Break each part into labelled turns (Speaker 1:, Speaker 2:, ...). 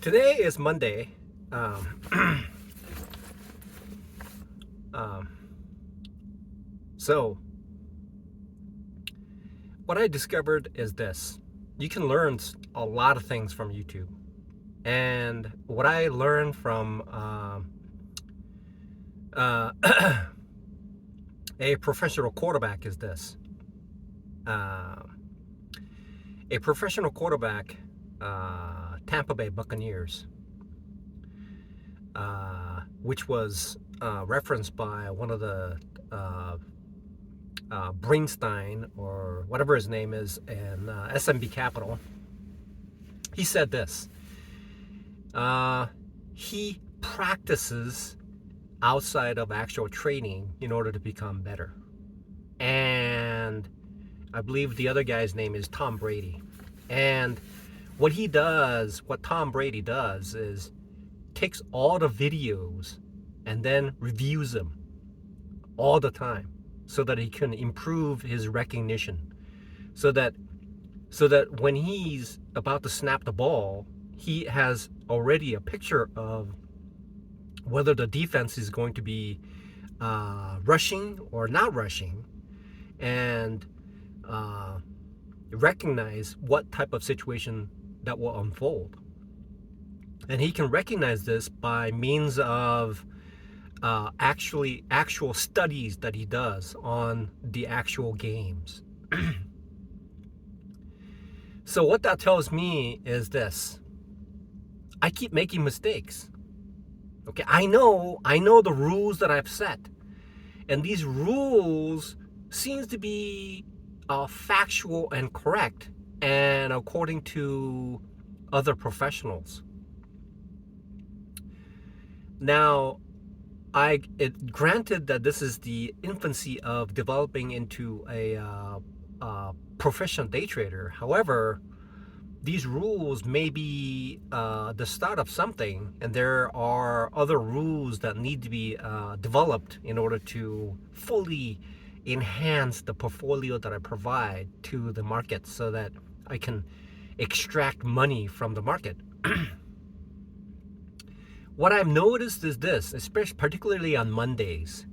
Speaker 1: Today is Monday. Um, um, so, what I discovered is this: you can learn a lot of things from YouTube. And what I learned from uh, a professional quarterback is this: uh, a professional quarterback, Tampa Bay Buccaneers, which was referenced by one of the Brinstein, or whatever his name is, in SMB Capital. He said this: he practices outside of actual training in order to become better. And I believe the other guy's name is Tom Brady. And what Tom Brady does is takes all the videos and then reviews them all the time so that he can improve his recognition. So that when he's about to snap the ball, he has already a picture of whether the defense is going to be rushing or not rushing, and recognize what type of situation that will unfold. And he can recognize this by means of actual studies that he does on the actual games. So what that tells me is this: I keep making mistakes. Okay, I know the rules that I've set, and these rules seems to be factual and correct, and according to other professionals. Now, granted that this is the infancy of developing into a proficient day trader. However, these rules may be the start of something, and there are other rules that need to be developed in order to fully enhance the portfolio that I provide to the market so that I can extract money from the market. What I've noticed is this, especially particularly on Mondays.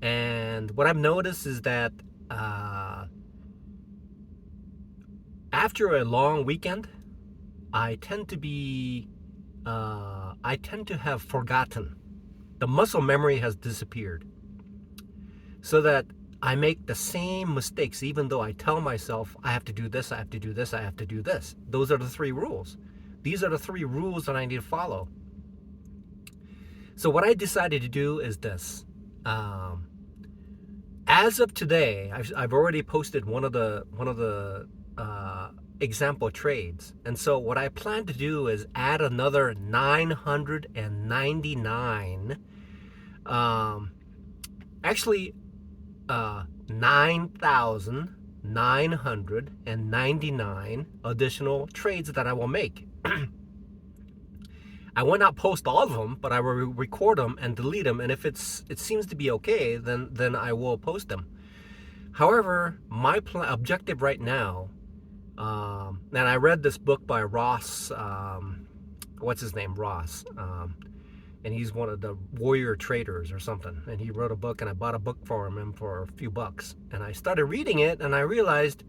Speaker 1: And what I've noticed is that after a long weekend, I tend to have forgotten. The muscle memory has disappeared. So that I make the same mistakes, even though I tell myself I have to do this, I have to do this, I have to do this. Those are the three rules. These are the three rules that I need to follow. So what I decided to do is this. As of today, I've already posted one of the example trades, and so what I plan to do is add another 999, actually 9,999 additional trades that I will make. I will not post all of them, but I will record them and delete them, and if it seems to be okay, then I will post them. However, my objective right now, and I read this book by Ross, what's his name, Ross, and he's one of the warrior traders or something, and he wrote a book, and I bought a book from him for a few bucks, and I started reading it, and I realized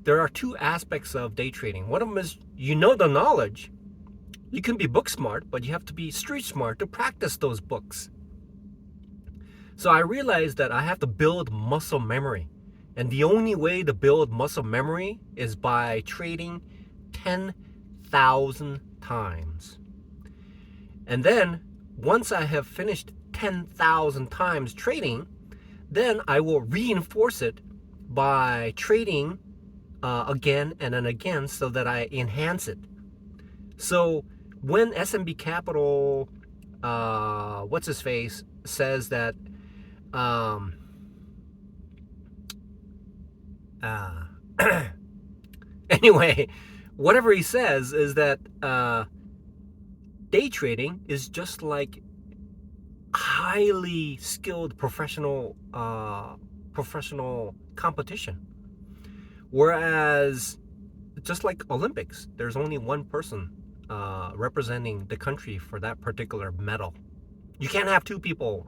Speaker 1: there are two aspects of day trading. One of them is, you know, the knowledge. You can be book smart, but you have to be street smart to practice those books. So I realized that I have to build muscle memory. And the only way to build muscle memory is by trading 10,000 times. And then once I have finished 10,000 times trading, then I will reinforce it by trading again and then again so that I enhance it. So when SMB Capital, what's his face, says that anyway, whatever he says is that day trading is just like highly skilled professional competition, whereas just like Olympics, there's only one person representing the country for that particular medal. You can't have two people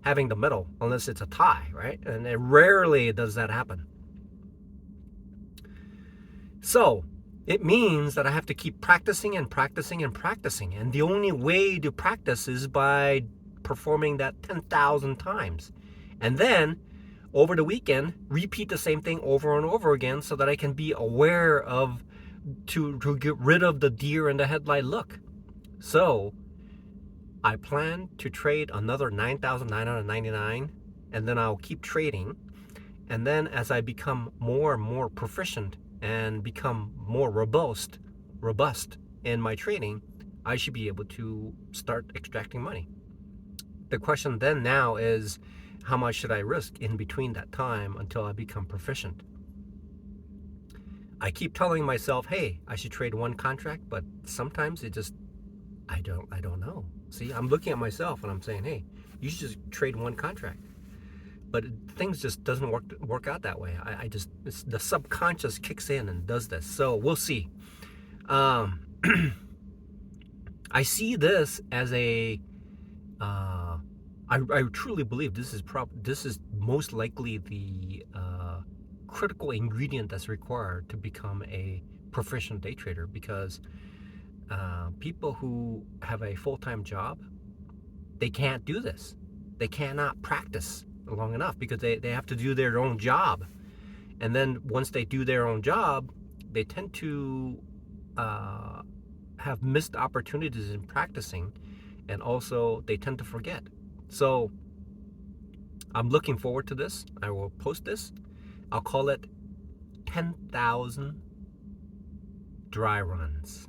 Speaker 1: having the medal unless it's a tie, right? And it rarely does that happen. So it means that I have to keep practicing and practicing and practicing. And the only way to practice is by performing that 10,000 times. And then over the weekend, repeat the same thing over and over again so that I can be aware of, to get rid of the deer in the headlight look. So I plan to trade another 9,999, and then I'll keep trading. And then as I become more and more proficient and become more robust in my trading, I should be able to start extracting money. The question then now is, how much should I risk in between that time until I become proficient? I keep telling myself, hey, I should trade one contract, but sometimes it just, I don't know. See, I'm looking at myself and I'm saying, hey, you should just trade one contract. But things just doesn't work out that way. I just, the subconscious kicks in and does this. So we'll see. I see this as a, I truly believe this is most likely the critical ingredient that's required to become a proficient day trader, because people who have a full-time job, they can't do this. They cannot practice long enough because they have to do their own job. And then once they do their own job, they tend to have missed opportunities in practicing, and also they tend to forget. So I'm looking forward to this. I will post this. I'll call it 10,000 dry runs.